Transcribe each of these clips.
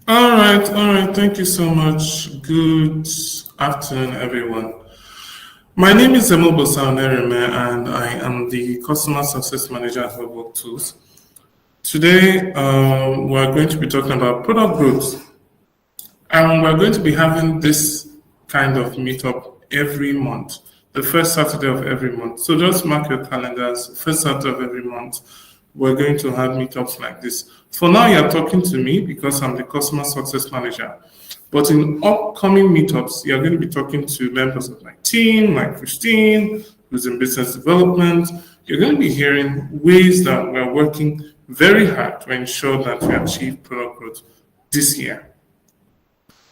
All right. Thank you so much. Good afternoon, everyone. My name is Emil Bosanereme, and I am the Customer Success Manager at Webwork Tools. Today, we're going to be talking about product growth, and we're going to be having this kind of meetup every month, the first Saturday of every month. So just mark your calendars, first Saturday of every month, we're going to have meetups like this. For now, you're talking to me because I'm the Customer Success Manager. But in upcoming meetups, you're going to be talking to members of my team, like Christine, who's in business development. You're going to be hearing ways that we're working very hard to ensure that we achieve product growth this year.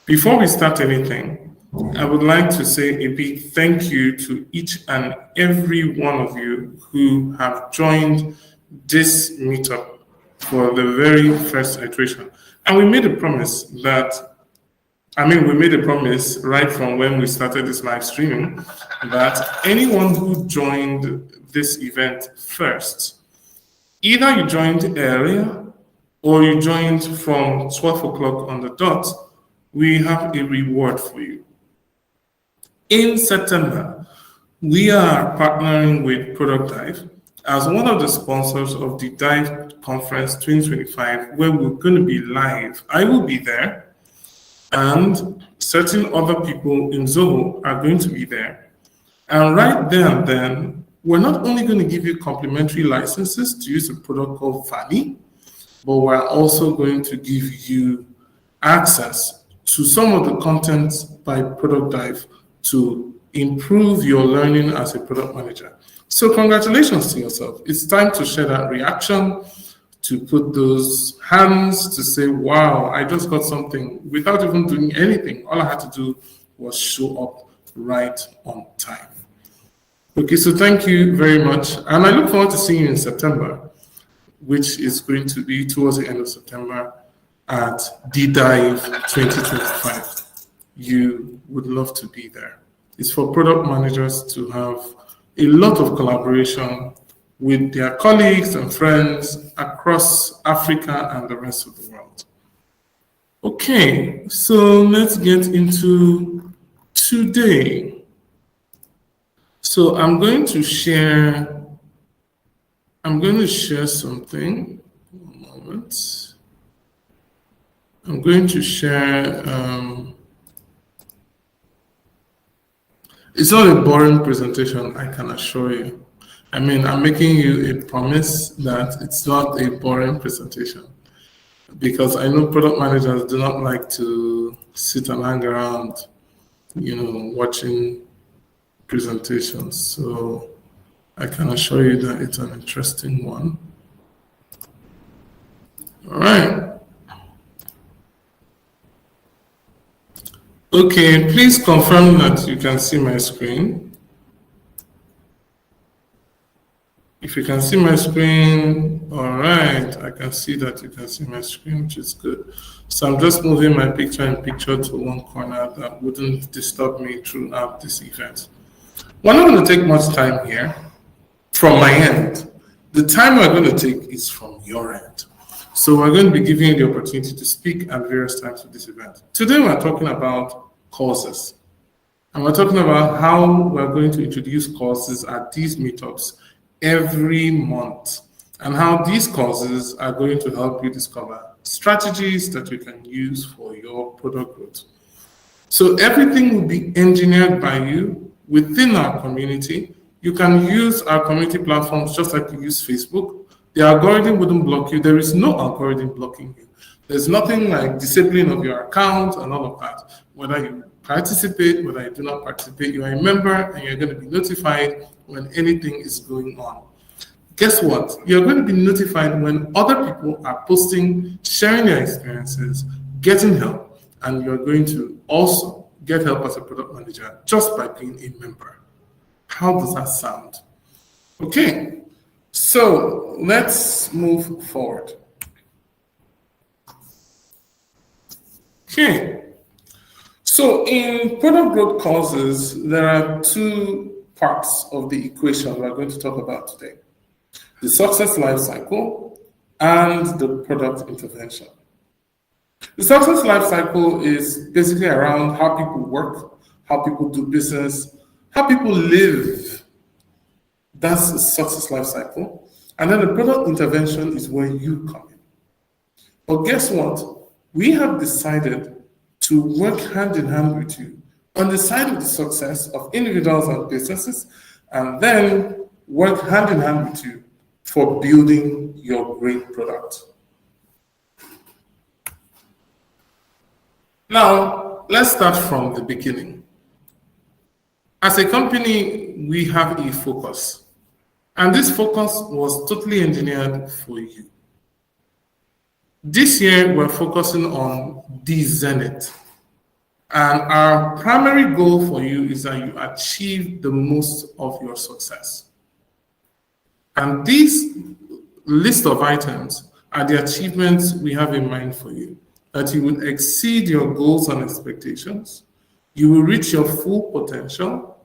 Before we start anything, I would like to say a big thank you to each and every one of you who have joined this meetup for the very first iteration. And we made a promise we made a promise right from when we started this live streaming that anyone who joined this event first, either you joined earlier or you joined from 12 o'clock on the dot, we have a reward for you. In September, we are partnering with Product Dive as one of the sponsors of the Dive Conference 2025, where we're going to be live. I will be there, and certain other people in Zoho are going to be there. And right there and then, we're not only going to give you complimentary licenses to use a product called Fanny, but we're also going to give you access to some of the content by Product Dive to improve your learning as a product manager. So congratulations to yourself. It's time to share that reaction, to put those hands to say, wow, I just got something without even doing anything. All I had to do was show up right on time. Okay, so thank you very much. And I look forward to seeing you in September, which is going to be towards the end of September at D-Dive 2025. You would love to be there. It's for product managers to have a lot of collaboration with their colleagues and friends across Africa and the rest of the world. Okay, so let's get into today. So I'm going to share something. One moment. I'm going to share, it's not a boring presentation, I can assure you. I'm making you a promise that it's not a boring presentation, because I know product managers do not like to sit and hang around, watching presentations. So I can assure you that it's an interesting one. All right. Okay, please confirm that you can see my screen. If you can see my screen, all right, I can see that you can see my screen, which is good. So I'm just moving my picture to one corner that wouldn't disturb me throughout this event. We're not going to take much time here from my end. The time we're going to take is from your end. So we're going to be giving you the opportunity to speak at various times of this event. Today we're talking about courses. And we're talking about how we're going to introduce courses at these meetups every month, and how these courses are going to help you discover strategies that you can use for your product growth. So everything will be engineered by you within our community. You can use our community platforms just like you use Facebook. The algorithm wouldn't block you. There is no algorithm blocking you. There's nothing like discipline of your account and all of that. Whether you participate, whether you do not participate, you are a member and you're going to be notified when anything is going on. Guess what? You're going to be notified when other people are posting, sharing their experiences, getting help, and you're going to also get help as a product manager just by being a member. How does that sound? Okay, so let's move forward. Okay, so in product growth courses, there are two parts of the equation we're going to talk about today: the success life cycle and the product intervention. The success life cycle is basically around how people work, how people do business, how people live. That's the success life cycle. And then the product intervention is where you come in. But guess what? We have decided to work hand in hand with you on the side of the success of individuals and businesses, and then work hand in hand with you for building your great product. Now, let's start from the beginning. As a company, we have a focus, and this focus was totally engineered for you. This year, we're focusing on the zenith. And our primary goal for you is that you achieve the most of your success. And this list of items are the achievements we have in mind for you. That you will exceed your goals and expectations. You will reach your full potential.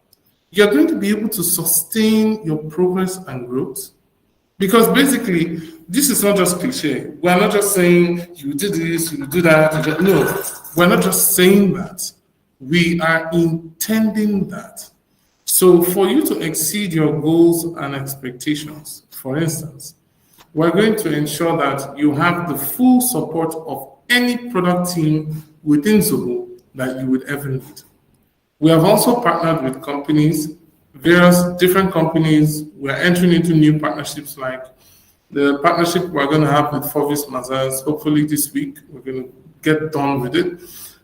You're going to be able to sustain your progress and growth. Because basically, this is not just cliche. We're not just saying you do this, you do that. No, we're not just saying that. We are intending that. So for you to exceed your goals and expectations, for instance, we're going to ensure that you have the full support of any product team within Zoho that you would ever need. We have also partnered with companies, various different companies. We're entering into new partnerships like the partnership we're going to have with Fovis Mazars. Hopefully this week, we're going to get done with it.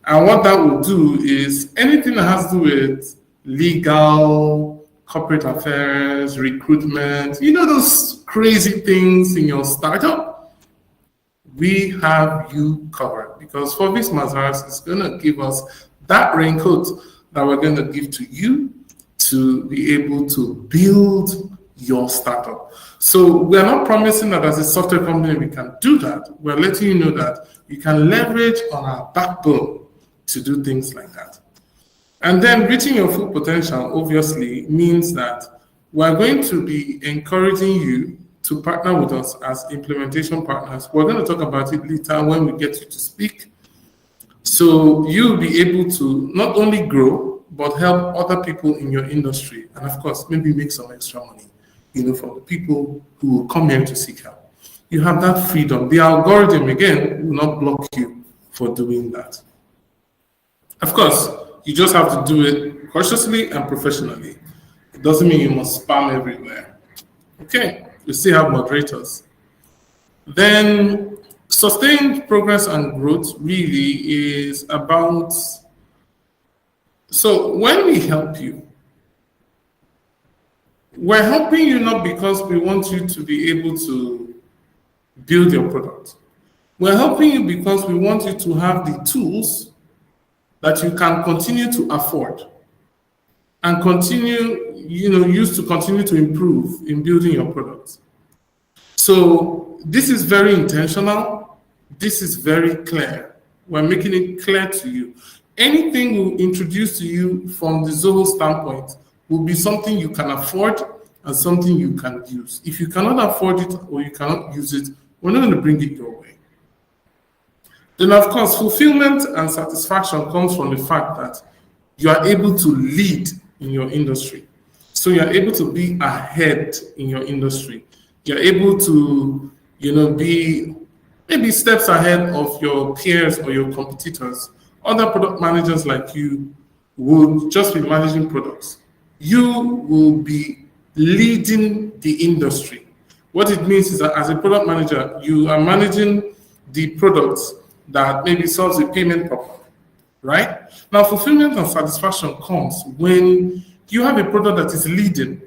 And what that will do is anything that has to do with legal, corporate affairs, recruitment, those crazy things in your startup, we have you covered because Fovis Mazars is going to give us that raincoat that we're going to give to you to be able to build your startup. So we're not promising that as a software company we can do that. We're letting you know that you can leverage on our backbone to do things like that. And then reaching your full potential obviously means that we're going to be encouraging you to partner with us as implementation partners. We're going to talk about it later when we get you to speak. So you'll be able to not only grow, but help other people in your industry. And of course, maybe make some extra money, from the people who will come here to seek help. You have that freedom. The algorithm, again, will not block you for doing that. Of course, you just have to do it cautiously and professionally. It doesn't mean you must spam everywhere. Okay, you still have moderators. Then sustained progress and growth really is about, so when we help you, we're helping you not because we want you to be able to build your product. We're helping you because we want you to have the tools that you can continue to afford and continue, use to continue to improve in building your product. So this is very intentional. This is very clear. We're making it clear to you. Anything we'll introduce to you from the Zoho standpoint will be something you can afford and something you can use. If you cannot afford it or you cannot use it, we're not going to bring it your way. Then, of course, fulfillment and satisfaction comes from the fact that you are able to lead in your industry. So you're able to be ahead in your industry. You're able to, be maybe steps ahead of your peers or your competitors. Other product managers like you will just be managing products. You will be leading the industry. What it means is that as a product manager, you are managing the products that maybe solves a payment problem, right? Now, fulfillment and satisfaction comes when you have a product that is leading,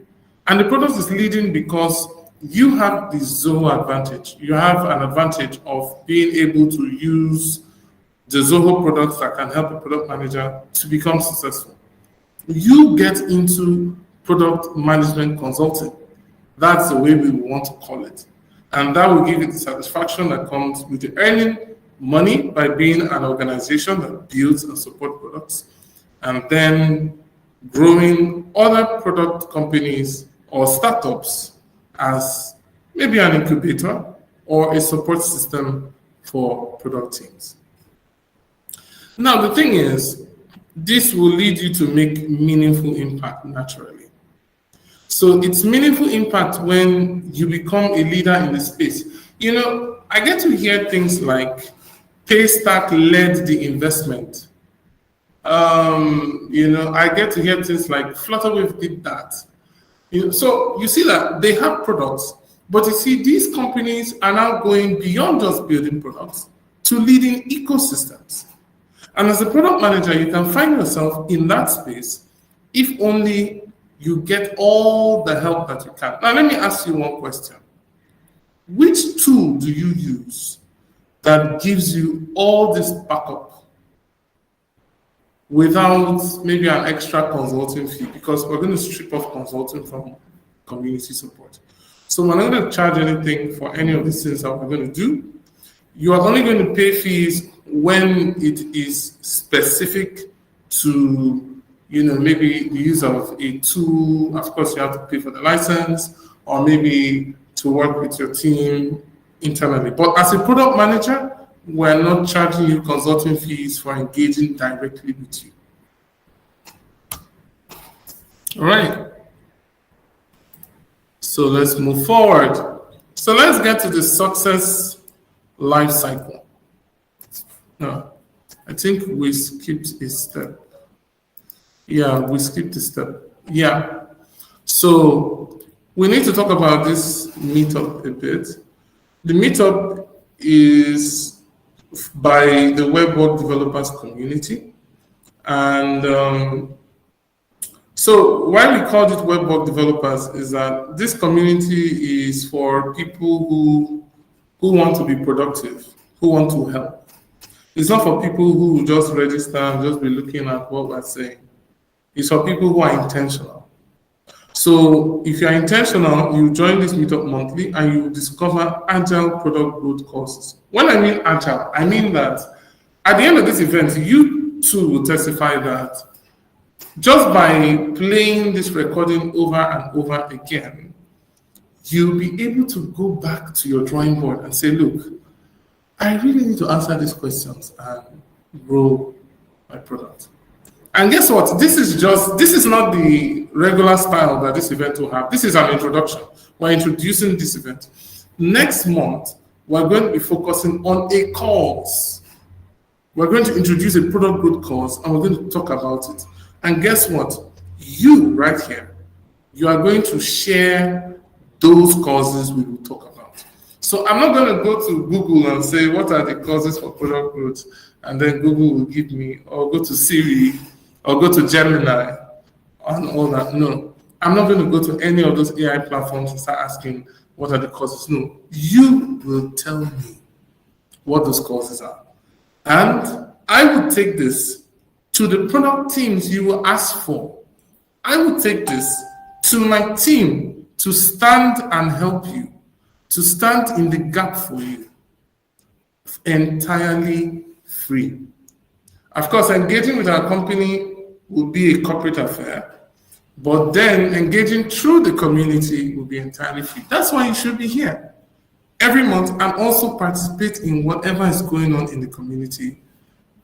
and the product is leading because you have the Zoho advantage. You have an advantage of being able to use the Zoho products that can help a product manager to become successful. You get into product management consulting. That's the way we want to call it. And that will give you the satisfaction that comes with the earning money by being an organization that builds and supports products, and then growing other product companies or startups as maybe an incubator or a support system for product teams. Now, the thing is, this will lead you to make meaningful impact naturally. So it's meaningful impact when you become a leader in the space. I get to hear things like Paystack led the investment. I get to hear things like Flutterwave did that. So you see that they have products, but you see these companies are now going beyond just building products to leading ecosystems. And as a product manager, you can find yourself in that space if only you get all the help that you can. Now, let me ask you one question. Which tool do you use that gives you all this backup without maybe an extra consulting fee? Because we're going to strip off consulting from community support. So we're not going to charge anything for any of these things that we're going to do. You are only going to pay fees when it is specific to, maybe the use of a tool. Of course, you have to pay for the license, or maybe to work with your team internally. But as a product manager, we're not charging you consulting fees for engaging directly with you. All right. So let's move forward. So let's get to the success life cycle. No, I think we skipped a step. Yeah, we skipped a step. Yeah. So we need to talk about this meetup a bit. The meetup is by the web work developers community. And so why we called it web work developers is that this community is for people who want to be productive, who want to help. It's not for people who just register and just be looking at what we're saying. It's for people who are intentional. So if you're intentional, you join this meetup monthly and you discover agile product growth courses. When I mean agile, I mean that at the end of this event, you too will testify that just by playing this recording over and over again, you'll be able to go back to your drawing board and say, look, I really need to answer these questions and grow my product. And guess what? This is not the regular style that this event will have. This is an introduction. We're introducing this event. Next month, we're going to be focusing on a course. We're going to introduce a product growth course and we're going to talk about it. And guess what? You right here, you are going to share those causes we will talk about. So I'm not going to go to Google and say, what are the causes for product growth? And then Google will give me, or go to Siri, or go to Gemini, and all that. No, I'm not going to go to any of those AI platforms and start asking, what are the causes? No, you will tell me what those causes are. And I will take this to the product teams you will ask for. I will take this to my team to stand and help you, to stand in the gap for you, entirely free. Of course, engaging with our company will be a corporate affair, but then engaging through the community will be entirely free. That's why you should be here every month and also participate in whatever is going on in the community.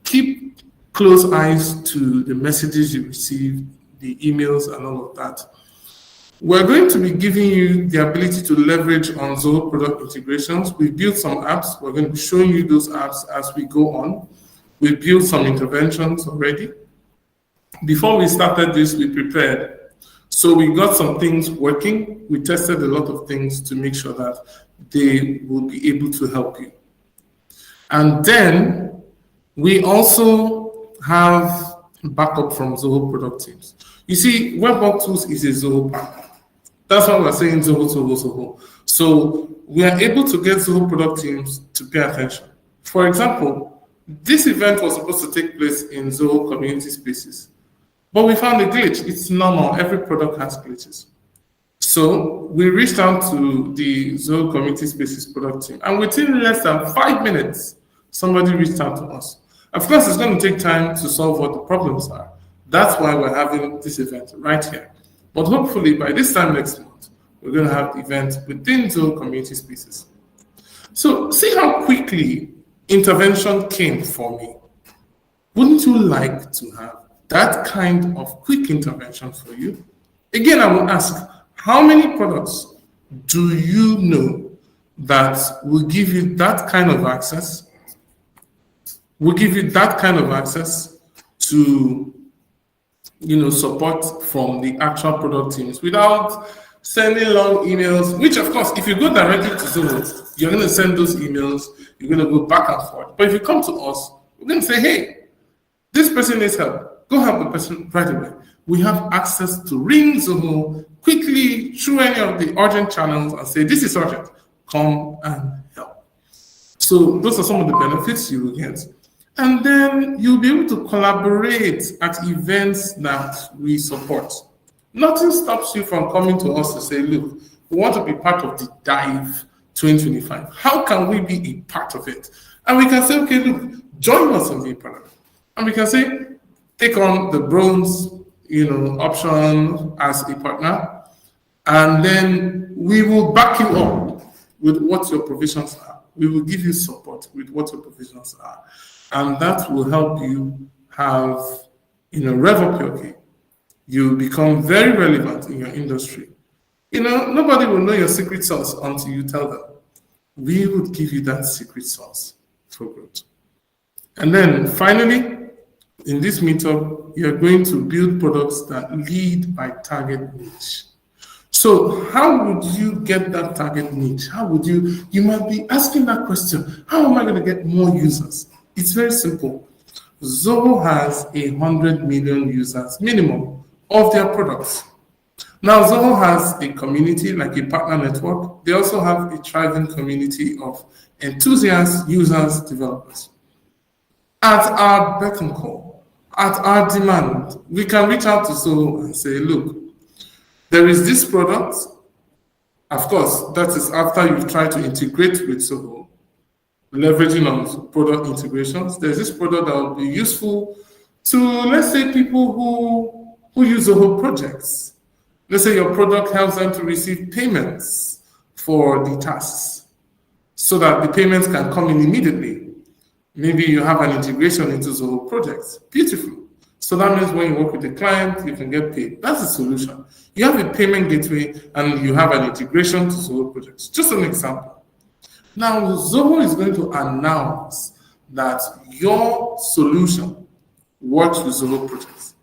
Keep close eyes to the messages you receive, the emails and all of that. We're going to be giving you the ability to leverage on Zoho product integrations. We've built some apps. We're going to be showing you those apps as we go on. We've built some interventions already. Before we started this, we prepared. So we got some things working. We tested a lot of things to make sure that they will be able to help you. And then we also have backup from Zoho Product Teams. You see, Webwork Tools is a Zoho partner. That's why we're saying Zoho. So we are able to get Zoho Product Teams to pay attention. For example, this event was supposed to take place in Zoho community spaces, but we found a glitch. It's normal. Every product has glitches. So we reached out to the Zoho community spaces product team, and within less than 5 minutes, somebody reached out to us. Of course, it's going to take time to solve what the problems are. That's why we're having this event right here. But hopefully by this time next month, we're going to have the event within Zoho community spaces. So see how quickly intervention came for me. Wouldn't you like to have that kind of quick intervention for you? Again, I will ask, how many products do you know that will give you that kind of access, to support from the actual product teams without sending long emails, which of course, if you go directly to Zoho, you're going to send those emails, you're going to go back and forth. But if you come to us, we're going to say, hey, this person needs help. Go help the person right away. We have access to ring Zoho quickly through any of the urgent channels and say, this is urgent, come and help. So those are some of the benefits you will get. And then you'll be able to collaborate at events that we support. Nothing stops you from coming to us to say, look, we want to be part of the Dive 2025. How can we be a part of it? And we can say, okay, look, join us and be a part of it. And we can say, take on the bronze, option as a partner. And then we will back you up with what your provisions are. We will give you support with what your provisions are. And that will help you have, rev up your game. You become very relevant in your industry. Nobody will know your secret sauce until you tell them. We would give you that secret sauce for growth. And then finally, in this meetup, you're going to build products that lead by target niche. So how would you get that target niche? You might be asking that question, how am I going to get more users? It's very simple. Zoho has 100 million users minimum of their products. Now, Zoho has a community like a partner network. They also have a thriving community of enthusiasts, users, developers. At our beck and call, at our demand, we can reach out to Zoho and say, look, there is this product. Of course, that is after you've tried to integrate with Zoho, leveraging on product integrations. There's this product that will be useful to, let's say, people who use Zoho projects. Let's say your product helps them to receive payments for the tasks so that the payments can come in immediately. Maybe you have an integration into Zoho projects. Beautiful. So that means when you work with the client, you can get paid. That's the solution. You have a payment gateway and you have an integration to Zoho projects. Just an example. Now, Zoho is going to announce that your solution works with Zoho projects.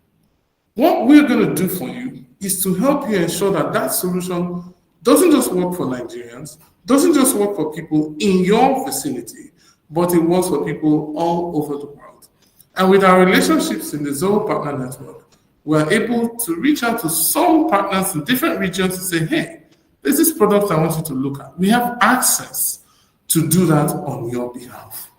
What we're going to do for you is to help you ensure that that solution doesn't just work for Nigerians, doesn't just work for people in your vicinity, but it works for people all over the world. And with our relationships in the Zoho Partner Network, we're able to reach out to some partners in different regions to say, hey, there's this product I want you to look at. We have access to do that on your behalf.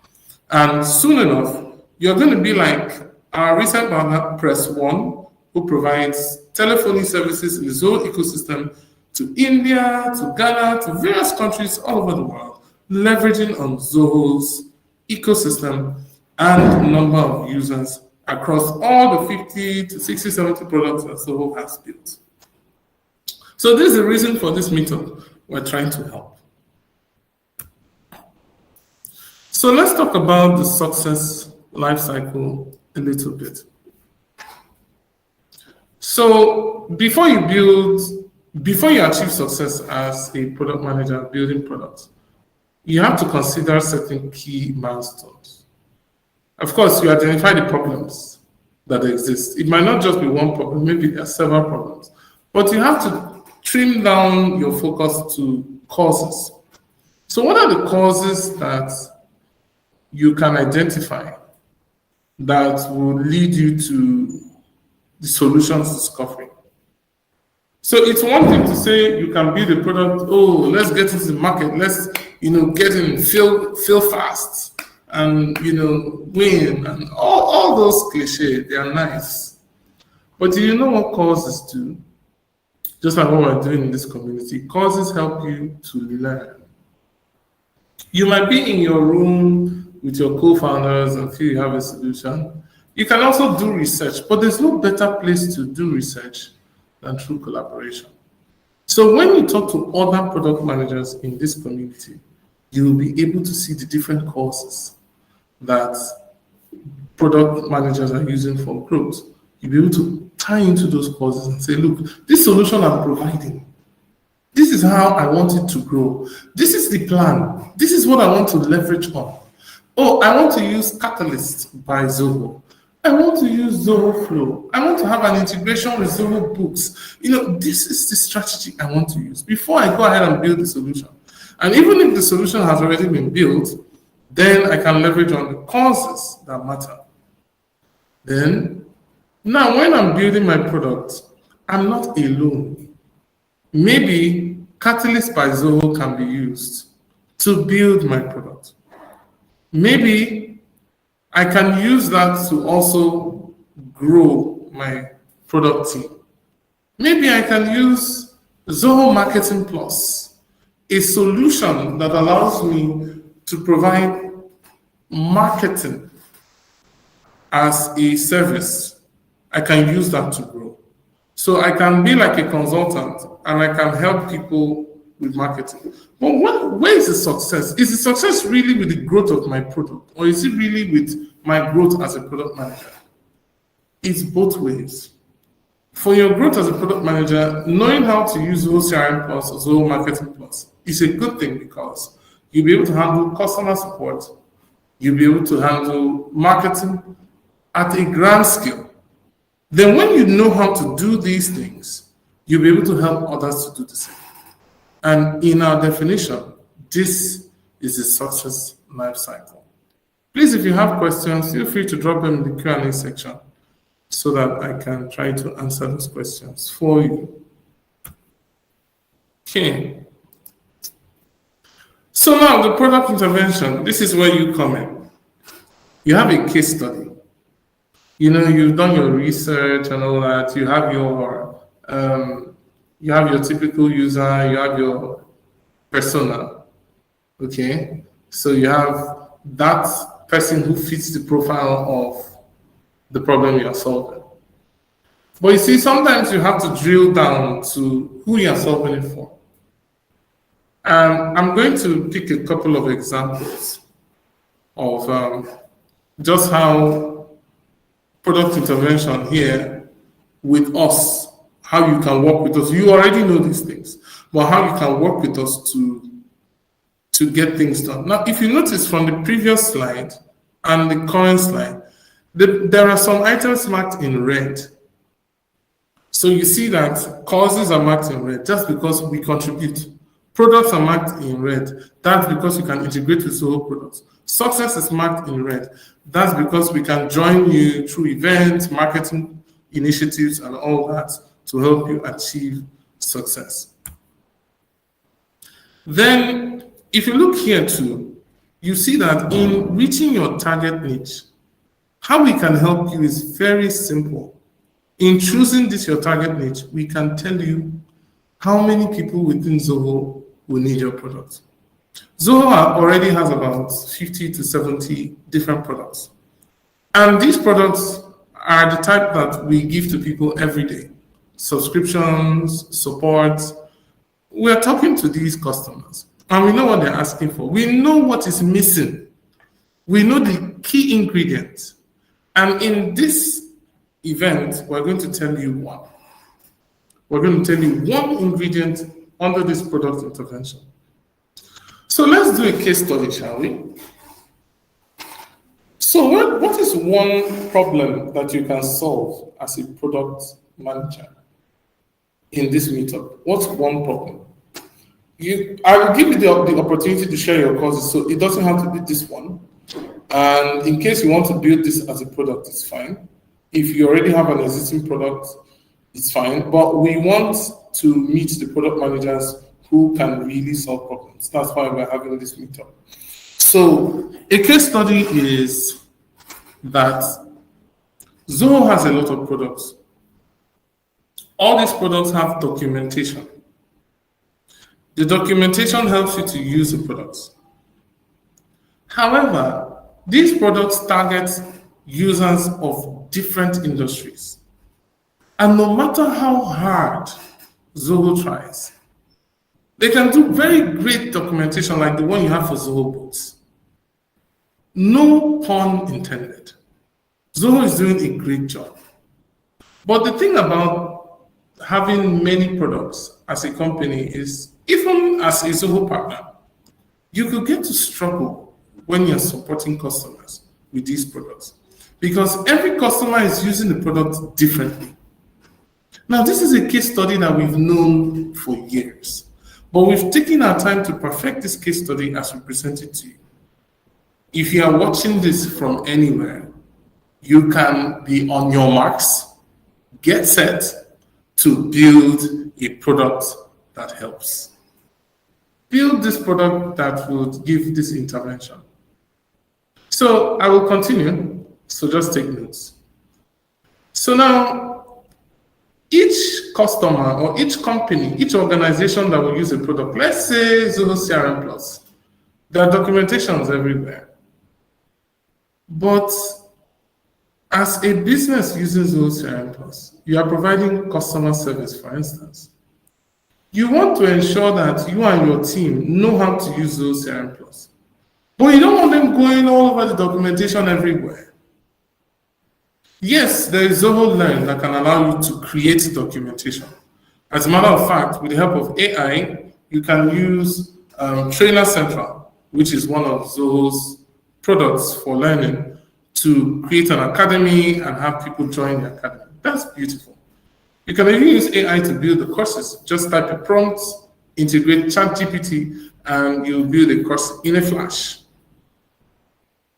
And soon enough, you're going to be like our recent partner, Press One, who provides telephony services in the Zoho ecosystem to India, to Ghana, to various countries all over the world, leveraging on Zoho's ecosystem and number of users across all the 50 to 60, 70 products that Zoho has built. So this is the reason for this meetup. We're trying to help. So let's talk about the success lifecycle a little bit. So before you achieve success as a product manager building products, you have to consider certain key milestones. Of course, you identify the problems that exist. It might not just be one problem, maybe there are several problems. But you have to trim down your focus to causes. So what are the causes that you can identify that will lead you to the solutions discovery? So it's one thing to say you can build a product, let's get into the market, let's get in, feel fast, and win, and all those cliches, they are nice. But do you know what causes do? Just like what we're doing in this community, causes help you to learn. You might be in your room with your co-founders and feel you have a solution. You can also do research, but there's no better place to do research than through collaboration. So when you talk to other product managers in this community, you will be able to see the different causes that product managers are using for growth. You'll be able to tie into those causes and say, look, this solution I'm providing, this is how I want it to grow. This is the plan. This is what I want to leverage on. Oh, I want to use Catalyst by Zoho. I want to use Zoho Flow. I want to have an integration with Zoho Books. This is the strategy I want to use before I go ahead and build the solution. And even if the solution has already been built, then I can leverage on the causes that matter. Then, now when I'm building my product, I'm not alone. Maybe Catalyst by Zoho can be used to build my product. Maybe I can use that to also grow my product team. Maybe I can use Zoho Marketing Plus, a solution that allows me to provide marketing as a service. I can use that to grow. So I can be like a consultant and I can help people with marketing. But where is the success? Is the success really with the growth of my product, or is it really with my growth as a product manager? It's both ways. For your growth as a product manager, knowing how to use Zoho CRM Plus or Zoho Marketing Plus is a good thing because you'll be able to handle customer support, you'll be able to handle marketing at a grand scale. Then when you know how to do these things, you'll be able to help others to do the same. And in our definition, this is a success life cycle. Please, if you have questions, feel free to drop them in the Q&A section so that I can try to answer those questions for you. Okay. So now the product intervention, this is where you come in. You have a case study. You've done your research and all that. You have your typical user, you have your persona. Okay, so you have that person who fits the profile of the problem you are solving. But you see, sometimes you have to drill down to who you are solving it for. And I'm going to pick a couple of examples of just how product intervention here with us, how you can work with us. You already know these things, but how you can work with us to get things done. Now, if you notice from the previous slide and the current slide, there are some items marked in red. So you see that causes are marked in red just because we contribute. Products are marked in red. That's because you can integrate with Zoho products. Success is marked in red. That's because we can join you through events, marketing initiatives, and all that to help you achieve success. Then, if you look here too, you see that in reaching your target niche, how we can help you is very simple. In choosing this your target niche, we can tell you how many people within Zoho will need your product. Zoho already has about 50 to 70 different products. And these products are the type that we give to people every day. Subscriptions, support. We're talking to these customers and we know what they're asking for. We know what is missing. We know the key ingredients. And in this event, we're going to tell you one. We're going to tell you one ingredient under this product intervention. So let's do a case study, shall we? So what is one problem that you can solve as a product manager in this meetup? What's one problem? I will give you the opportunity to share your causes, so it doesn't have to be this one. And in case you want to build this as a product, it's fine. If you already have an existing product, it's fine. But we want to meet the product managers who can really solve problems. That's why we're having this meetup. So a case study is that Zoho has a lot of products. All these products have documentation. The documentation helps you to use the products. However, these products target users of different industries. And no matter how hard Zoho tries, they can do very great documentation like the one you have for Zoho Books. No pun intended. Zoho is doing a great job. But the thing about having many products as a company is, even as a Zoho partner, you could get to struggle when you're supporting customers with these products because every customer is using the product differently. Now, this is a case study that we've known for years, but we've taken our time to perfect this case study as we present it to you. If you are watching this from anywhere, you can be on your marks, get set to build a product that helps. Build this product that would give this intervention. So I will continue, so just take notes. So now, each customer or each company, each organization that will use a product, let's say Zoho CRM Plus, there are documentations everywhere. But as a business using Zoho CRM Plus, you are providing customer service, for instance. You want to ensure that you and your team know how to use Zoho CRM Plus. But you don't want them going all over the documentation everywhere. Yes, there is Zoho Learn that can allow you to create documentation. As a matter of fact, with the help of AI, you can use Trainer Central, which is one of Zoho's products for learning, to create an academy and have people join the academy. That's beautiful. You can even use AI to build the courses. Just type a prompt, integrate ChatGPT, and you'll build a course in a flash.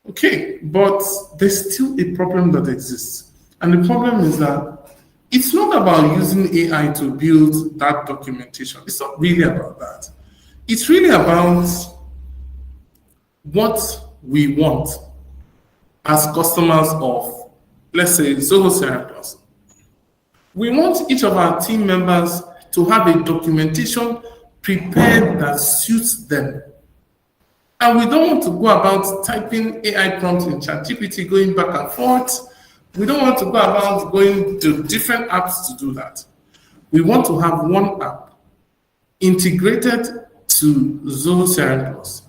Okay, but there's still a problem that exists. And the problem is that it's not about using AI to build that documentation. It's not really about that. It's really about what we want as customers of, let's say, Zoho CRM Plus. We want each of our team members to have a documentation prepared that suits them. And we don't want to go about typing AI prompts in ChatGPT, going back and forth. We don't want to go about going to different apps to do that. We want to have one app integrated to Zoho CRM Plus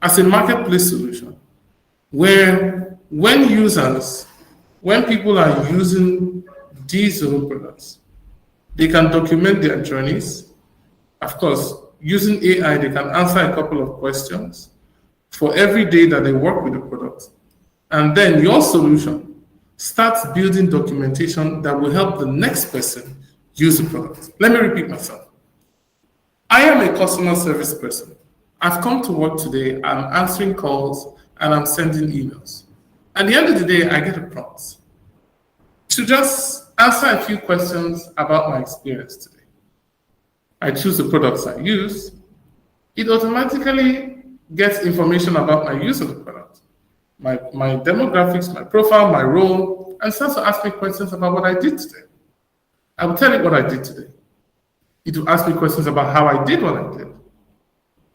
as a marketplace solution, where when people are using these Zoho products, they can document their journeys. Of course, using AI, they can answer a couple of questions for every day that they work with the product. And then your solution starts building documentation that will help the next person use the product. Let me repeat myself. I am a customer service person. I've come to work today, I'm answering calls, and I'm sending emails. At the end of the day, I get a prompt to just answer a few questions about my experience today. I choose the products I use. It automatically gets information about my use of the product, my demographics, my profile, my role, and starts to ask me questions about what I did today. I will tell it what I did today. It will ask me questions about how I did what I did.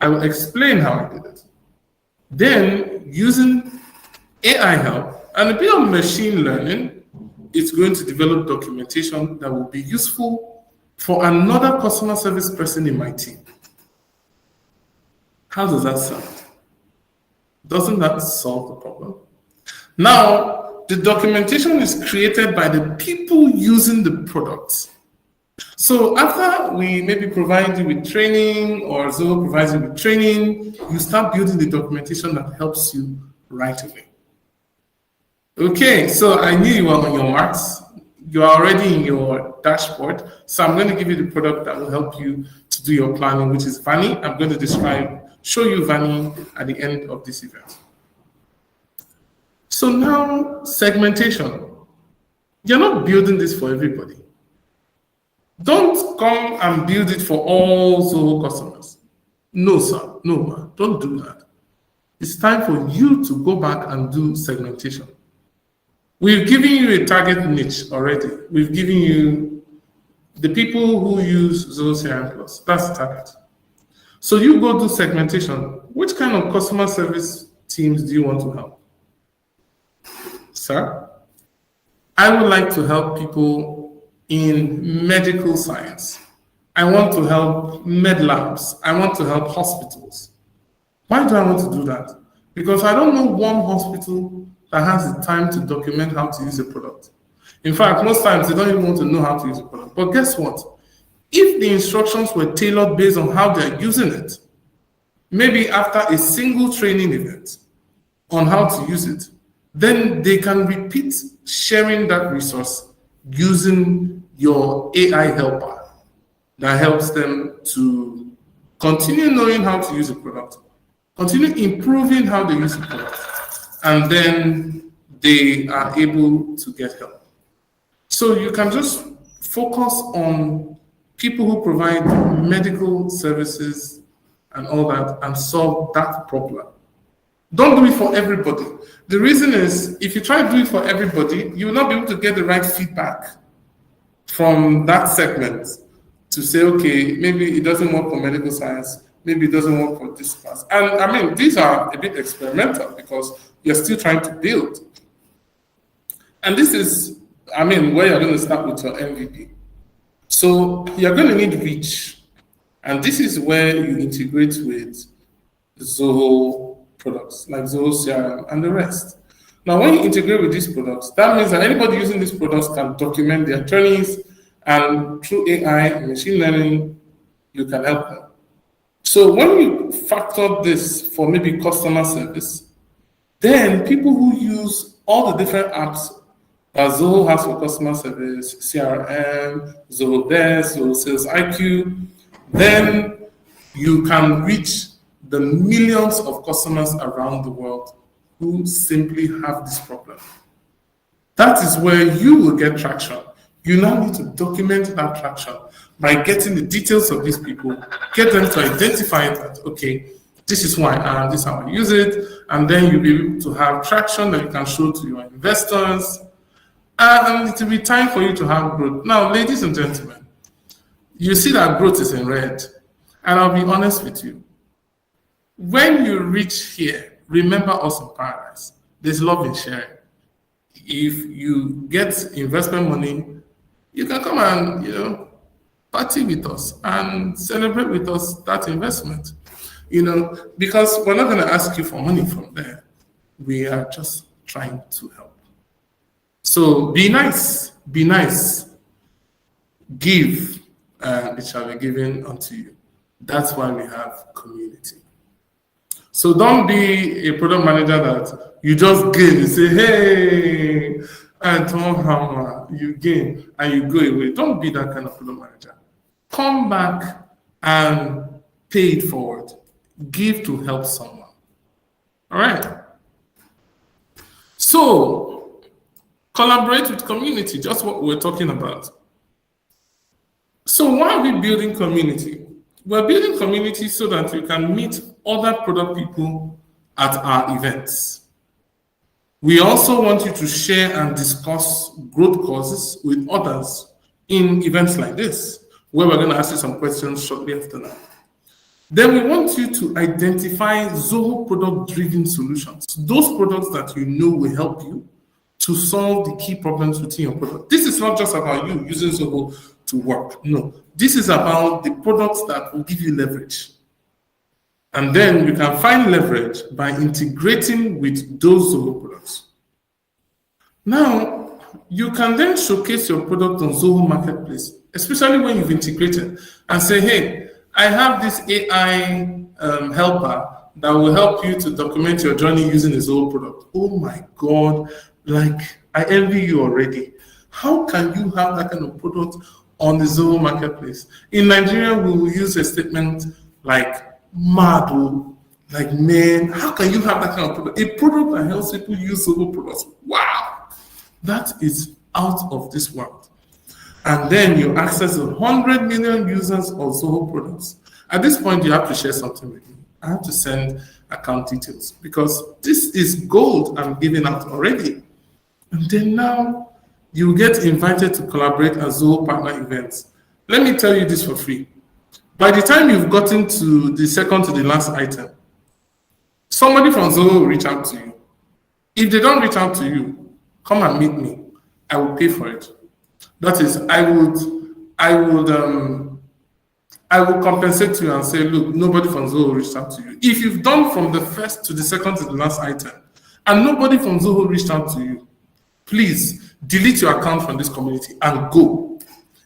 I will explain how I did it. Then, using AI help and a bit of machine learning, it's going to develop documentation that will be useful for another customer service person in my team. How does that sound? Doesn't that solve the problem? Now, the documentation is created by the people using the products. So after we maybe provide you with training, or Zoho provides you with training, you start building the documentation that helps you right away. Okay, so I knew you were on your marks. You are already in your dashboard. So I'm going to give you the product that will help you to do your planning, which is Vanny. I'm going to show you Vanny at the end of this event. So now, segmentation. You're not building this for everybody. Don't come and build it for all Zoho customers. No, sir. No, man. Don't do that. It's time for you to go back and do segmentation. We've given you a target niche already. We've given you the people who use Zoho CRM Plus. That's the target. So you go do segmentation. Which kind of customer service teams do you want to help? Sir, I would like to help people in medical science. I want to help med labs. I want to help hospitals. Why do I want to do that? Because I don't know one hospital that has the time to document how to use a product. In fact, most times they don't even want to know how to use a product. But guess what? If the instructions were tailored based on how they're using it, maybe after a single training event on how to use it, then they can repeat sharing that resource using your AI helper that helps them to continue knowing how to use a product, continue improving how they use the product, and then they are able to get help. So you can just focus on people who provide medical services and all that and solve that problem. Don't do it for everybody. The reason is, if you try to do it for everybody, you will not be able to get the right feedback from that segment to say, okay, maybe it doesn't work for medical science, maybe it doesn't work for this class. And I mean, these are a bit experimental because you're still trying to build. And this is, I mean, where you're going to start with your MVP. So you're going to need reach. And this is where you integrate with Zoho products, like Zoho CRM and the rest. Now, when you integrate with these products, that means that anybody using these products can document their journeys, and through AI and machine learning, you can help them. So when you factor this for maybe customer service, then people who use all the different apps that Zoho has for customer service, CRM, Zoho Desk, Zoho Sales IQ, then you can reach the millions of customers around the world who simply have this problem. That is where you will get traction. You now need to document that traction by getting the details of these people, get them to identify that, okay, this is who I am, this is how I use it, and then you'll be able to have traction that you can show to your investors, and it will be time for you to have growth. Now, ladies and gentlemen, you see that growth is in red, and I'll be honest with you. When you reach here, remember us in paradise. There's love in sharing. If you get investment money, you can come and, party with us and celebrate with us that investment, because we're not going to ask you for money from there. We are just trying to help. So be nice, give, and it shall be given unto you. That's why we have community. So don't be a product manager that you just gain and say, hey, and Tom Hammer, you gain and you go away. Don't be that kind of product manager. Come back and pay it forward. Give to help someone. All right. So collaborate with community, just what we're talking about. So why are we building community? We're building community so that you can meet other product people at our events. We also want you to share and discuss growth causes with others in events like this, where we're going to ask you some questions shortly after that. Then we want you to identify Zoho product-driven solutions, those products that you know will help you to solve the key problems within your product. This is not just about you using Zoho to work. No, this is about the products that will give you leverage. And then you can find leverage by integrating with those Zoho products. Now, you can then showcase your product on Zoho Marketplace, especially when you've integrated, and say, hey, I have this AI helper that will help you to document your journey using a Zoho product. Oh my God, I envy you already. How can you have that kind of product on the Zoho Marketplace? In Nigeria, we will use a statement like, mad, like, man, how can you have that kind of product? A product that helps people use Zoho products. Wow, that is out of this world. And then you access 100 million users of Zoho products. At this point, you have to share something with me. I have to send account details because this is gold I'm giving out already. And then now you get invited to collaborate at Zoho partner events. Let me tell you this for free. By the time you've gotten to the second to the last item, somebody from Zoho will reach out to you. If they don't reach out to you, come and meet me. I will pay for it. That is, I will compensate you and say, look, nobody from Zoho reached out to you. If you've done from the first to the second to the last item, and nobody from Zoho reached out to you, please delete your account from this community and go.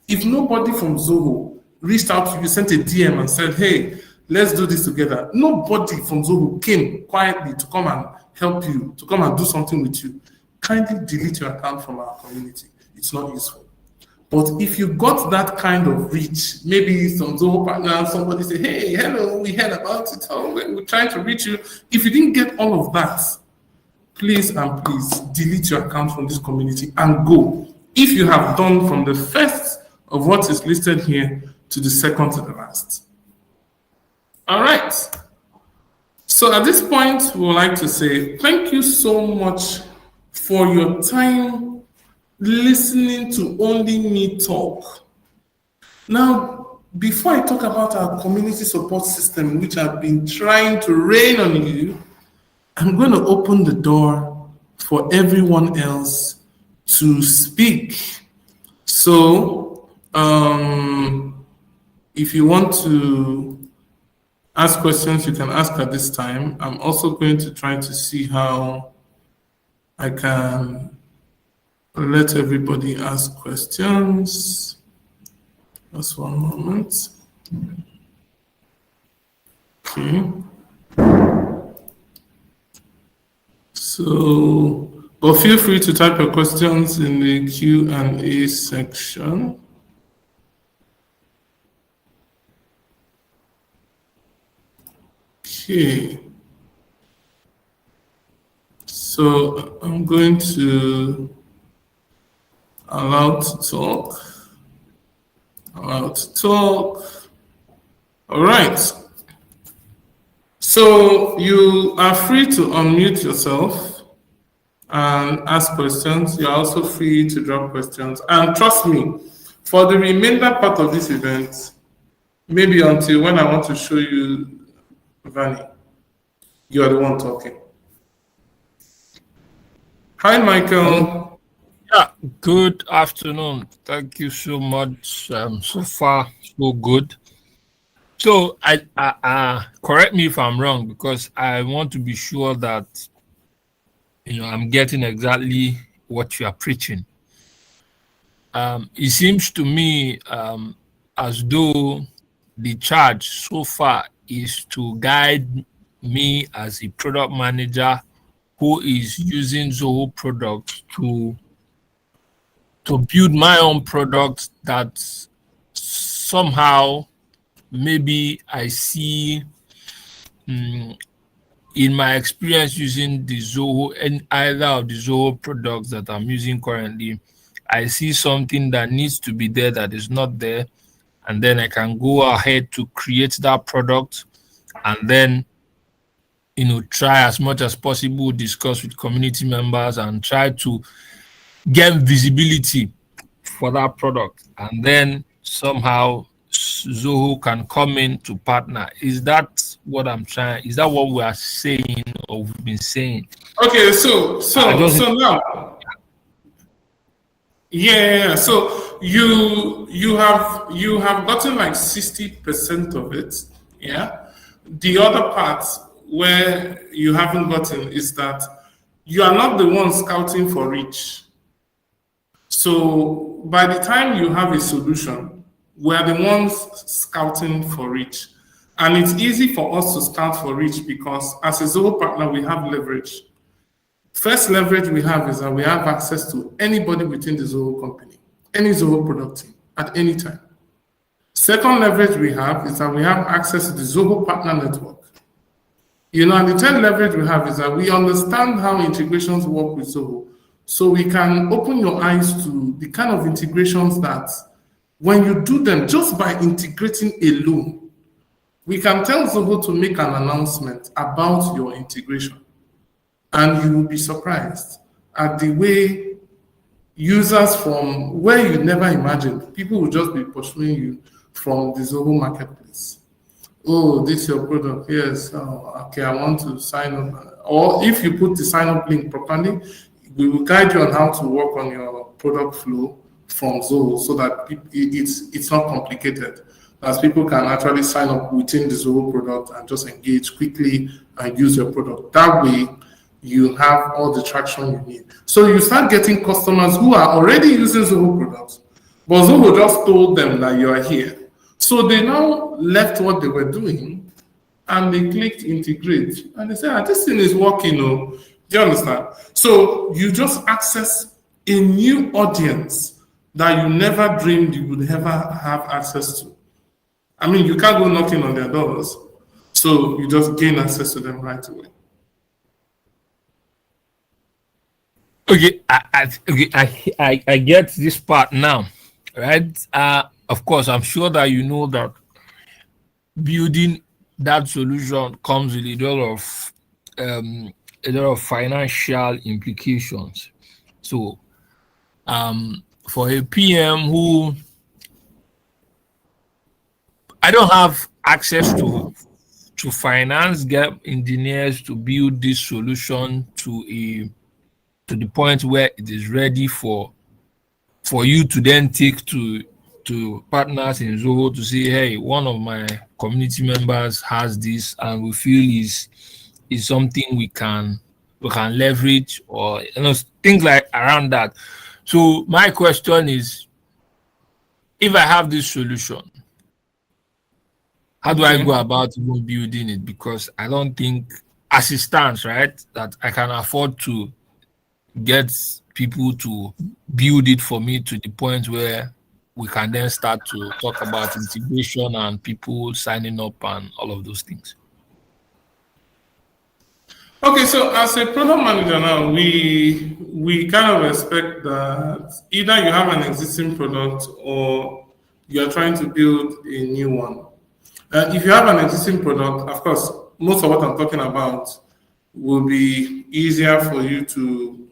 If nobody from Zoho reached out to you, sent a DM and said, hey, let's do this together, nobody from Zoho came quietly to come and help you, to come and do something with you, kindly delete your account from our community. It's not useful. But if you got that kind of reach, maybe some Zoho partner, somebody say, hey, hello, we heard about it, we're trying to reach you. If you didn't get all of that, please and please delete your account from this community and go. If you have done from the first of what is listed here to the second to the last. All right. So at this point, we would like to say thank you so much for your time listening to only me talk. Now, before I talk about our community support system, which I've been trying to rain on you, I'm going to open the door for everyone else to speak. So, if you want to ask questions, you can ask at this time. I'm also going to try to see how I can let everybody ask questions. Just one moment. Okay. So, but feel free to type your questions in the Q&A section. Okay. So I'm going to allow to talk. All right. So you are free to unmute yourself and ask questions. You're also free to drop questions. And trust me, for the remainder part of this event, maybe until when I want to show you Vanny, you are the one talking. Hi, Michael. Yeah, good afternoon. Thank you so much. So far, so good. So, I correct me if I'm wrong, because I want to be sure that I'm getting exactly what you are preaching. It seems to me as though the charge so far is to guide me as a product manager who is using Zoho products to build my own product that somehow maybe I see in my experience using the Zoho and either of the Zoho products that I'm using currently, I see something that needs to be there that is not there, and then I can go ahead to create that product and then try as much as possible, discuss with community members and try to get visibility for that product, and then somehow Zoho can come in to partner. Is that what I'm trying? Is that what we are saying or we've been saying? Okay, so now, yeah. So you have gotten like 60% of it, yeah. The other part where you haven't gotten is that you are not the one scouting for reach. So by the time you have a solution, we are the ones scouting for reach. And it's easy for us to scout for reach because as a Zoho partner, we have leverage. First leverage we have is that we have access to anybody within the Zoho company, any Zoho product team at any time. Second leverage we have is that we have access to the Zoho partner network. And the third leverage we have is that we understand how integrations work with Zoho. So we can open your eyes to the kind of integrations that when you do them, just by integrating alone, we can tell Zoho to make an announcement about your integration. And you will be surprised at the way users from where you never imagined, people will just be pursuing you from the Zoho marketplace. Oh, this is your product. Yes. Oh, okay, I want to sign up. Or if you put the sign up link properly, we will guide you on how to work on your product flow from Zoho so that it's not complicated, as people can actually sign up within the Zoho product and just engage quickly and use your product. That way, you have all the traction you need. So you start getting customers who are already using Zoho products, but Zoho just told them that you are here. So they now left what they were doing and they clicked integrate. And they said, this thing is working. Do you understand? So you just access a new audience that you never dreamed you would ever have access to. I mean, you can't go knocking on their doors. So you just gain access to them right away. Okay, I get this part now, right? Of course, I'm sure that you know that building that solution comes with a lot of financial implications. So, for a PM who I don't have access to finance, get engineers to build this solution to the point where it is ready for you to then take to partners in Zoho to say, hey, one of my community members has this, and we feel is something we can leverage, or things like around that. So my question is, if I have this solution, how do I go about even building it? Because I don't think, as it stands, right, that I can afford to get people to build it for me to the point where we can then start to talk about integration and people signing up and all of those things. Okay, so as a product manager now, we kind of expect that either you have an existing product or you're trying to build a new one. If you have an existing product, of course, most of what I'm talking about will be easier for you to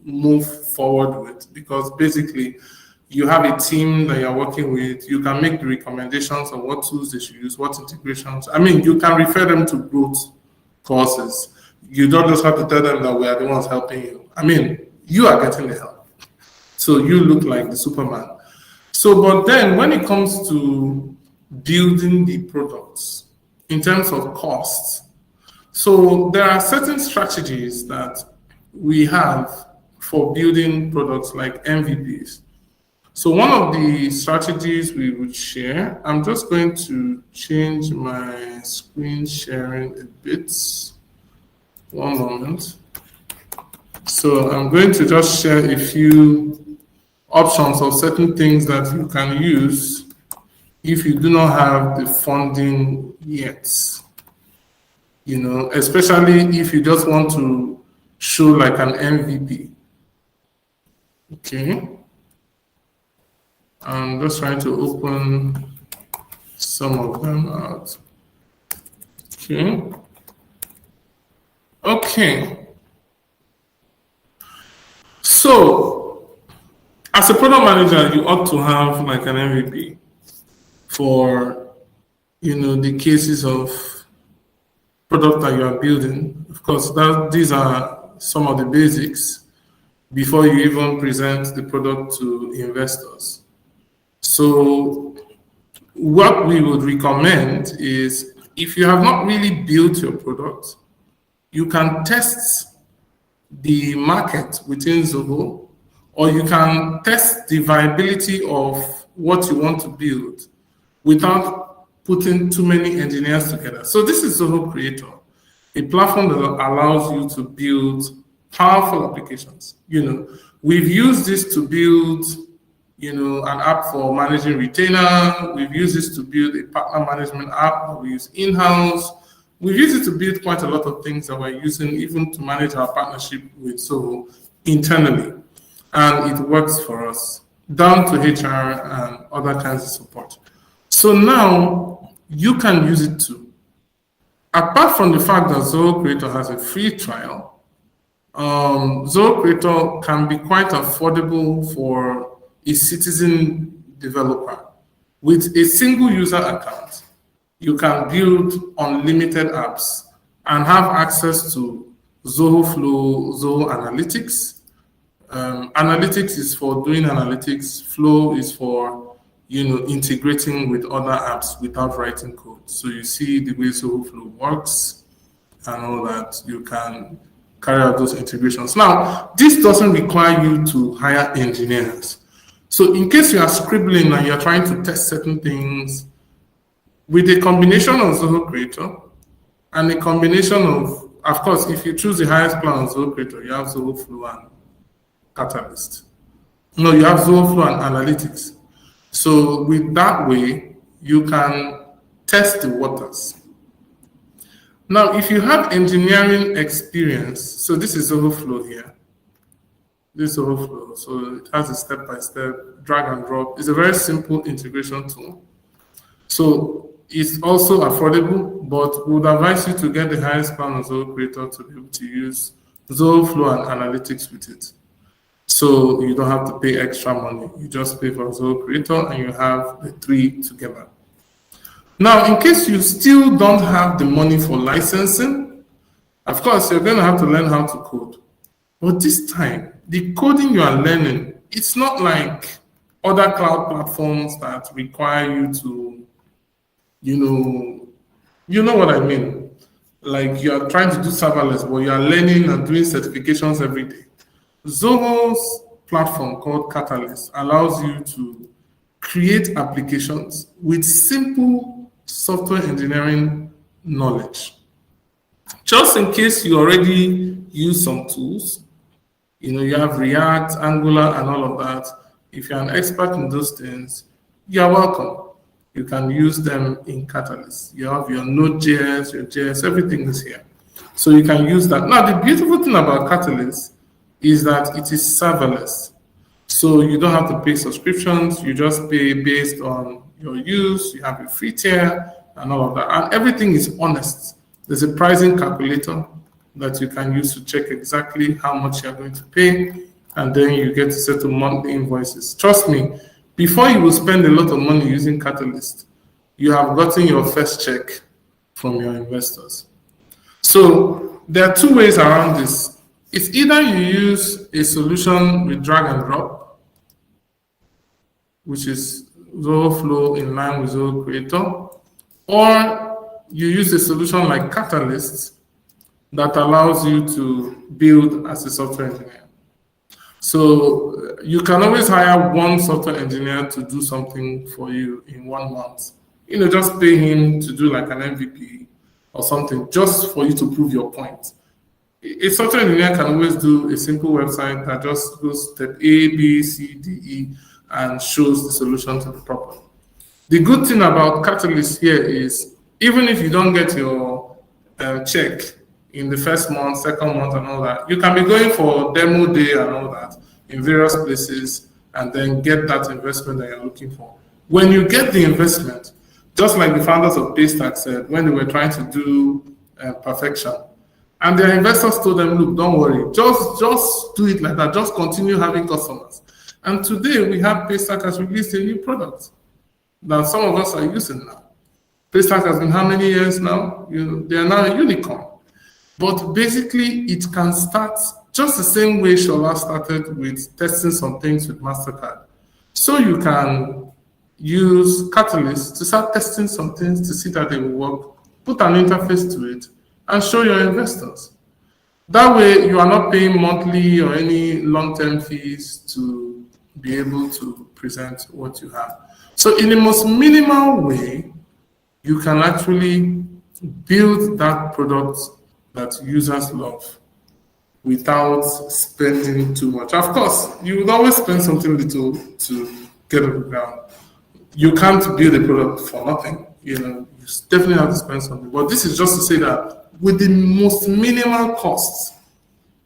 move forward with, because basically you have a team that you're working with. You can make the recommendations on what tools they should use, what integrations. I mean, you can refer them to growth courses. You don't just have to tell them that we are the ones helping you. I mean, you are getting the help. So you look like the Superman. So, but then when it comes to building the products in terms of costs, so there are certain strategies that we have for building products like MVPs. So one of the strategies we would share, I'm just going to change my screen sharing a bit. One moment. So I'm going to just share a few options of certain things that you can use if you do not have the funding yet. Especially if you just want to show like an MVP. Okay. I'm just trying to open some of them out. Okay. So, as a product manager, you ought to have like an MVP for, the cases of product that you are building. Of course, these are some of the basics before you even present the product to investors. So what we would recommend is, if you have not really built your product, you can test the market within Zoho, or you can test the viability of what you want to build without putting too many engineers together. So this is Zoho Creator, a platform that allows you to build powerful applications. We've used this to build an app for managing retainer. We've used this to build a partner management app that we use in-house. We've used it to build quite a lot of things that we're using even to manage our partnership with Zoho internally. And it works for us, down to HR and other kinds of support. So now you can use it too. Apart from the fact that Zoho Creator has a free trial, Zoho Creator can be quite affordable for a citizen developer. With a single user account, you can build unlimited apps and have access to Zoho Flow, Zoho Analytics. Analytics is for doing analytics. Flow is for integrating with other apps without writing code. So you see the way Zoho Flow works and all that. You can carry out those integrations. Now, this doesn't require you to hire engineers. So in case you are scribbling and you're trying to test certain things with a combination of Zoho Creator and a combination of course, if you choose the highest plan on Zoho Creator, you have Zoho Flow and Catalyst. No, you have Zoho Flow and Analytics. So with that way, you can test the waters. Now, if you have engineering experience, so this is Zoho Flow here. This is Zoho Flow. So it has a step-by-step drag and drop. It's a very simple integration tool. So it's also affordable, but we would advise you to get the highest plan of Zoho Creator to be able to use Zoho Flow and Analytics with it. So you don't have to pay extra money. You just pay for Zoho Creator and you have the three together. Now, in case you still don't have the money for licensing, of course, you're going to have to learn how to code. But this time, the coding you are learning, it's not like other cloud platforms that require you to, you know what I mean? Like you are trying to do serverless, but you are learning and doing certifications every day. Zoho's platform called Catalyst allows you to create applications with simple software engineering knowledge. Just in case you already use some tools, you have React, Angular, and all of that. If you're an expert in those things, you're welcome. You can use them in Catalyst. You have your Node.js, your JS, everything is here. So you can use that. Now, the beautiful thing about Catalyst is that it is serverless. So you don't have to pay subscriptions. You just pay based on your use. You have a free tier and all of that. And everything is honest. There's a pricing calculator that you can use to check exactly how much you're going to pay. And then you get to settle monthly invoices. Trust me, before you will spend a lot of money using Catalyst, you have gotten your first check from your investors. So there are two ways around this. It's either you use a solution with drag and drop, which is Zoho Flow in line with Zoho Creator, or you use a solution like Catalyst that allows you to build as a software engineer. So you can always hire one software engineer to do something for you in 1 month. Just pay him to do like an MVP or something just for you to prove your point. A software engineer can always do a simple website that just goes step A, B, C, D, E, and shows the solution to the problem. The good thing about Catalyst here is even if you don't get your check in the first month, second month, and all that, you can be going for demo day and all that in various places and then get that investment that you're looking for. When you get the investment, just like the founders of Paystack said when they were trying to do perfection, and their investors told them, look, don't worry, just do it like that, just continue having customers. And today we have Paystack has released a new product that some of us are using now. Paystack has been how many years now? They are now a unicorn. But basically, it can start just the same way Shola started with testing some things with MasterCard. So you can use Catalyst to start testing some things to see that they will work, put an interface to it, and show your investors. That way, you are not paying monthly or any long-term fees to be able to present what you have. So in the most minimal way, you can actually build that product that users love without spending too much. Of course, you would always spend something little to get off the ground. You can't build a product for nothing. You definitely have to spend something. But this is just to say that with the most minimal costs,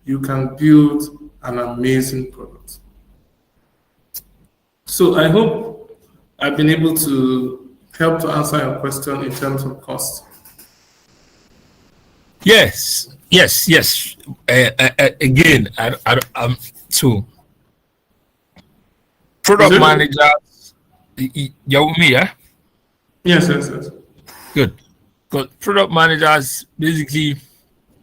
you can build an amazing product. So I hope I've been able to help to answer your question in terms of cost. Yes. Again, so product managers, you're with me, yeah? Yes. Good. Because product managers, basically,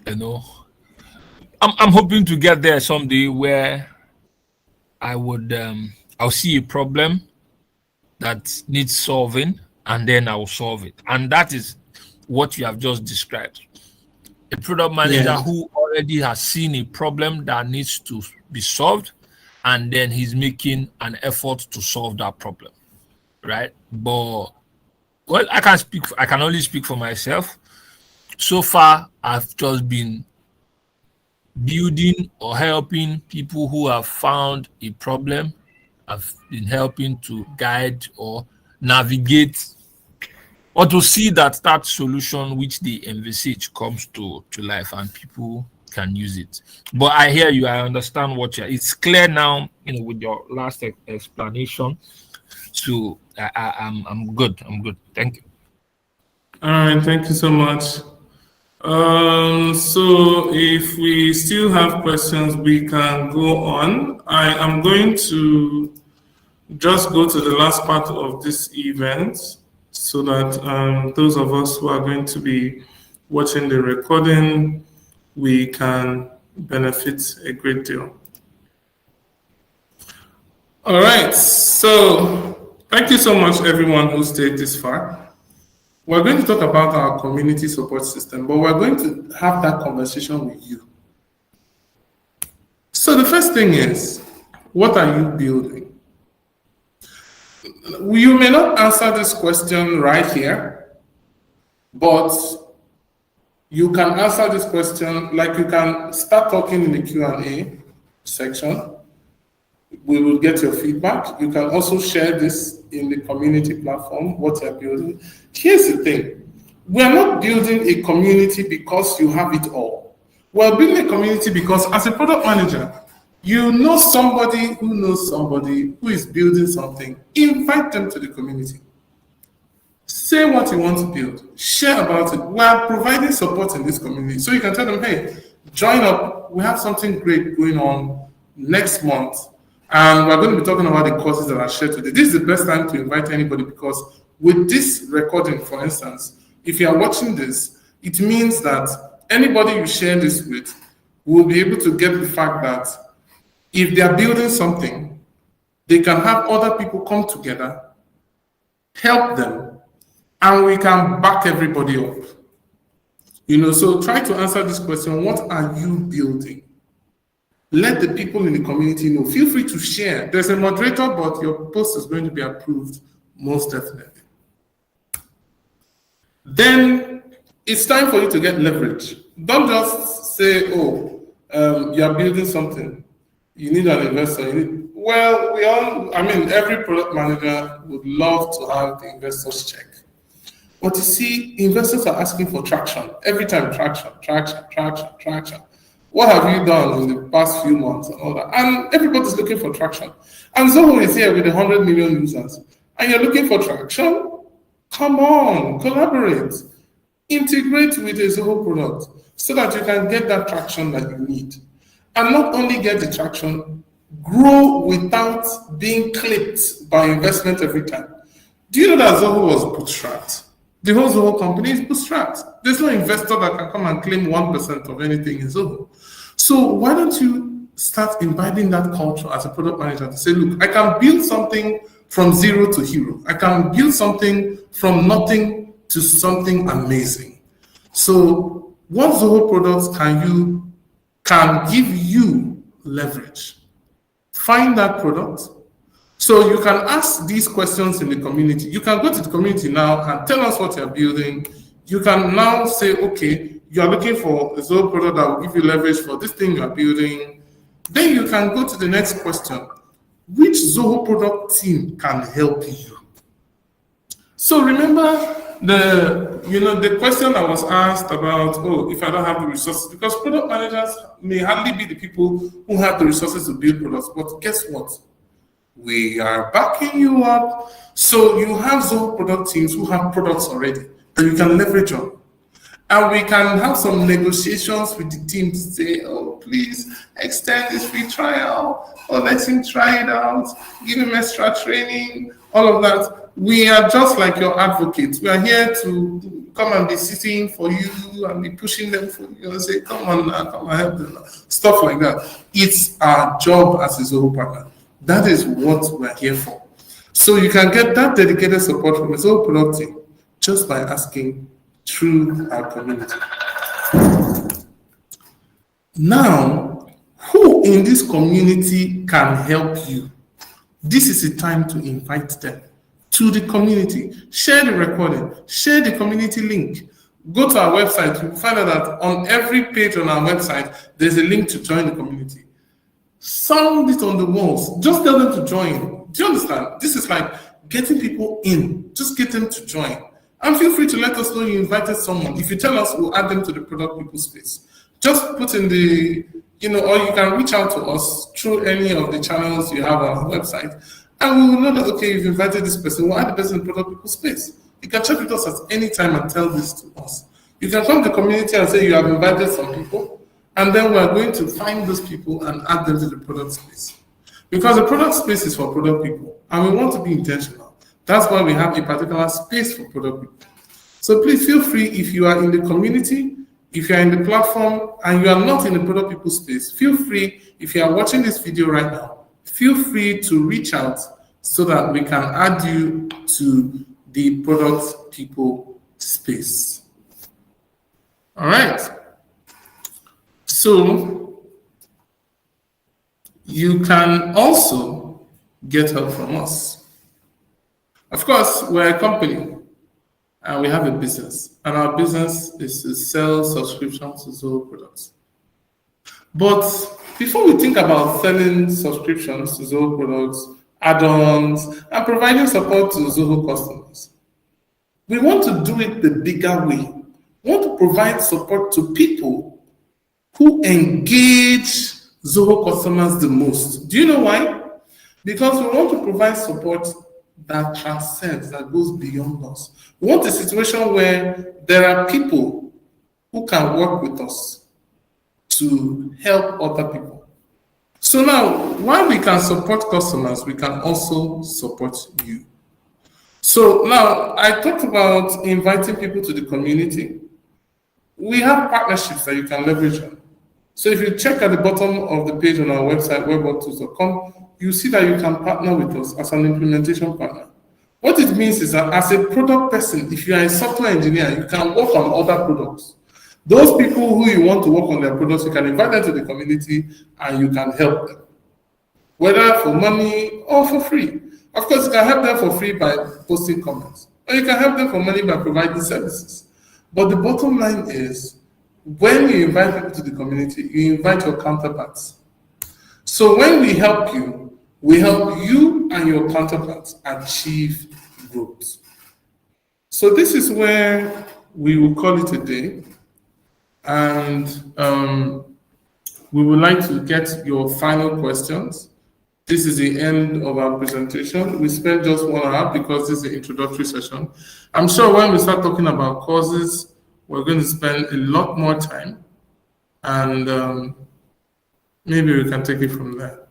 I'm hoping to get there someday where I'll see a problem that needs solving, and then I'll solve it. And that is what you have just described. A product manager who already already has seen a problem that needs to be solved, and then he's making an effort to solve that problem, right? But well, I can only speak for myself. So far, I've just been building or helping people who have found a problem. I've been helping to guide or navigate or to see that that solution which they envisage comes to life and people can use it. But I hear you. I understand what you're. It's clear now, with your last explanation. So I'm good. I'm good. Thank you. All right, thank you so much. So if we still have questions, we can go on. I am going to just go to the last part of this event so that those of us who are going to be watching the recording, we can benefit a great deal. All right, so thank you so much everyone who stayed this far. We're going to talk about our community support system, but we're going to have that conversation with you. So the first thing is, what are you building? You may not answer this question right here, but you can answer this question, like you can start talking in the Q&A section. We will get your feedback. You can also share this in the community platform, what you're building. Here's the thing. We're not building a community because you have it all. We're building a community because as a product manager, you know somebody who knows somebody who is building something. Invite them to the community. Say what you want to build. Share about it. We're providing support in this community. So you can tell them, hey, join up. We have something great going on next month. And we're going to be talking about the courses that are shared today. This is the best time to invite anybody because with this recording, for instance, if you are watching this, it means that anybody you share this with will be able to get the fact that if they are building something, they can have other people come together, help them, and we can back everybody up. So try to answer this question, what are you building? Let the people in the community know. Feel free to share. There's a moderator, but your post is going to be approved, most definitely. Then it's time for you to get leverage. Don't just say, you're building something. You need an investor. Every product manager would love to have the investors check. But you see, investors are asking for traction. Every time, traction. What have you done in the past few months and all that? And everybody's looking for traction. And Zoho is here with 100 million users. And you're looking for traction? Come on, collaborate. Integrate with a Zoho product so that you can get that traction that you need. And not only get the traction, grow without being clipped by investment every time. Do you know that Zoho was bootstrapped? The whole Zoho company is bootstrapped. There's no investor that can come and claim 1% of anything in Zoho. So why don't you start imbibing that culture as a product manager to say, look, I can build something from zero to hero. I can build something from nothing to something amazing. So what Zoho products can give you leverage? Find that product. So you can ask these questions in the community. You can go to the community now and tell us what you're building. You can now say, okay, you're looking for a Zoho product that will give you leverage for this thing you're building. Then you can go to the next question. Which Zoho product team can help you? So remember the question that was asked about, if I don't have the resources, because product managers may hardly be the people who have the resources to build products, but guess what? We are backing you up. So you have Zoho product teams who have products already that you can leverage on. And we can have some negotiations with the team to say, please extend this free trial, or let him try it out, give him extra training, all of that. We are just like your advocates. We are here to come and be sitting for you and be pushing them for you and say, come on now, come and help them. Stuff like that. It's our job as a Zoho partner. That is what we're here for. So you can get that dedicated support from a Zoho product team just by asking through our community. Now, who in this community can help you? This is the time to invite them to the community. Share the recording, share the community link. Go to our website, you'll find out that on every page on our website, there's a link to join the community. Sound it on the walls. Just tell them to join. Do you understand? This is like getting people in. Just get them to join. And feel free to let us know you invited someone. If you tell us, we'll add them to the product people space. Just put in the, or you can reach out to us through any of the channels you have on our website. And we will know that, okay, you've invited this person. We'll add the person in product people space. You can chat with us at any time and tell this to us. You can come to the community and say you have invited some people. And then we're going to find those people and add them to the product space. Because the product space is for product people, and we want to be intentional. That's why we have a particular space for product people. So please feel free, if you are in the community, if you are in the platform, and you are not in the product people space, feel free, if you are watching this video right now, feel free to reach out so that we can add you to the product people space. All right. So you can also get help from us. Of course, we're a company and we have a business, and our business is to sell subscriptions to Zoho products. But before we think about selling subscriptions to Zoho products, add-ons, and providing support to Zoho customers, we want to do it the bigger way. We want to provide support to people who engage Zoho customers the most. Do you know why? Because we want to provide support that transcends, that goes beyond us. We want a situation where there are people who can work with us to help other people. So now, while we can support customers, we can also support you. So now, I talked about inviting people to the community. We have partnerships that you can leverage on. So if you check at the bottom of the page on our website, web.tools.com, you see that you can partner with us as an implementation partner. What it means is that as a product person, if you are a software engineer, you can work on other products. Those people who you want to work on their products, you can invite them to the community and you can help them, whether for money or for free. Of course, you can help them for free by posting comments, or you can help them for money by providing services. But the bottom line is, when you invite people to the community, you invite your counterparts. So when we help you and your counterparts achieve growth. So this is where we will call it a day. And we would like to get your final questions. This is the end of our presentation. We spent just 1 hour because this is the introductory session. I'm sure when we start talking about courses, we're going to spend a lot more time, and maybe we can take it from there.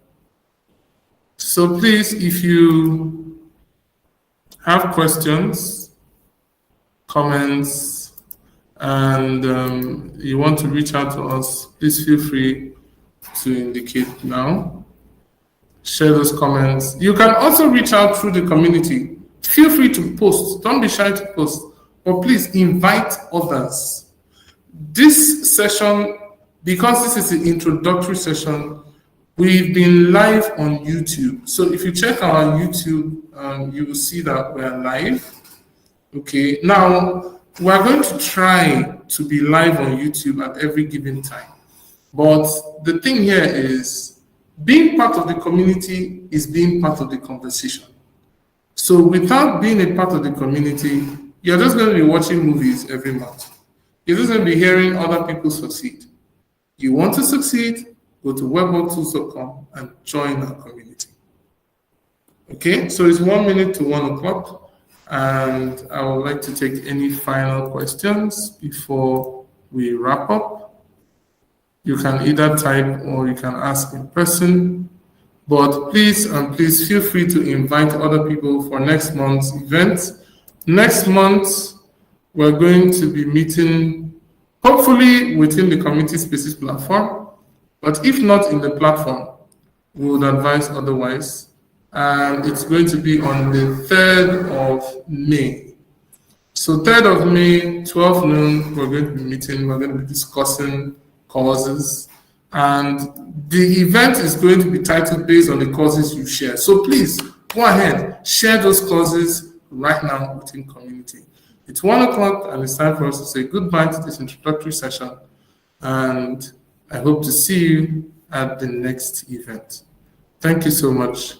So please, if you have questions, comments, and you want to reach out to us, please feel free to indicate now. Share those comments. You can also reach out through the community. Feel free to post. Don't be shy to post. But please invite others. This session, because this is the introductory session, we've been live on YouTube. So if you check our YouTube, you will see that we're live. Okay, now we're going to try to be live on YouTube at every given time. But the thing here is, being part of the community is being part of the conversation. So without being a part of the community, you're just going to be watching movies every month. You're just going to be hearing other people succeed. You want to succeed, go to web.tools.com and join our community. Okay, so it's 1 minute to 1 o'clock, and I would like to take any final questions before we wrap up. You can either type or you can ask in person, but please feel free to invite other people for next month's event. Next month, we're going to be meeting, hopefully within the Community Spaces platform, but if not in the platform, we would advise otherwise. And it's going to be on the 3rd of May. So 3rd of May, 12 noon, we're going to be meeting, we're going to be discussing causes, And the event is going to be titled based on the courses you share. So please go ahead, share those courses right now within community. It's 1 o'clock and it's time for us to say goodbye to this introductory session. And I hope to see you at the next event. Thank you so much.